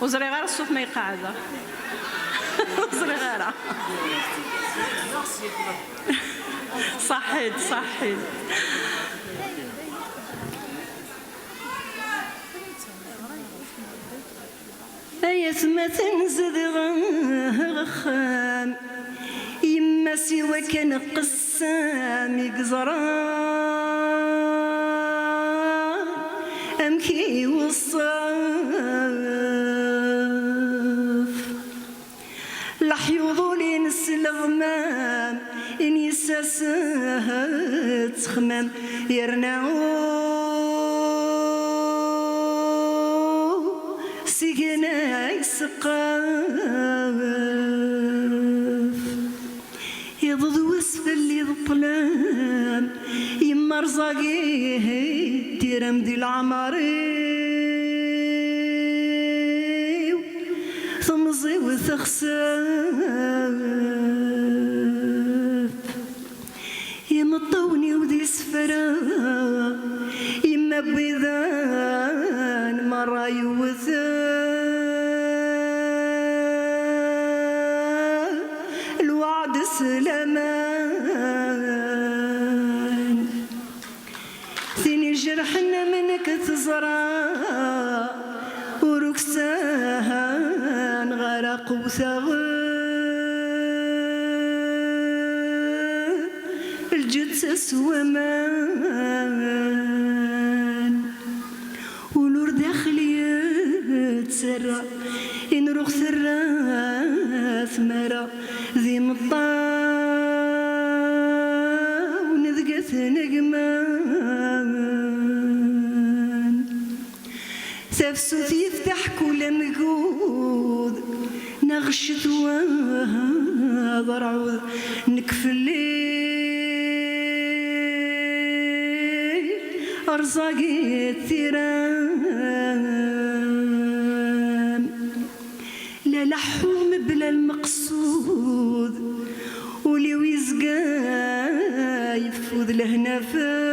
وزري غير الصوف ما يقعد وزري غير صحيت صحيت. أيا ثما تنزد غخام يما سوا كان قسام يقزران أمكي والصاف لحيوضو لينس الغمام إن يساسات خمام يرنعو سيقنا يسقاف يضض وسف اللي ظلام يما رزاقيه ديرم دي العماري ثمزي وثخساف يما طوني ودي سفرا يما بيذان مرا يوثان الوعد سلامان ثاني جرحنا منك تزرع وركسان غرق وثغان الجثث ومان ونور داخلي تسرع إن روح ثراث مرا ذي مطا ونذقث نقمان ثفسوث يفتح كل مقود نغشت وضرع نكفلي أرزاقي الثيران لا لحوم بلا المقصود ولي ويزقا يفوذ له نفاس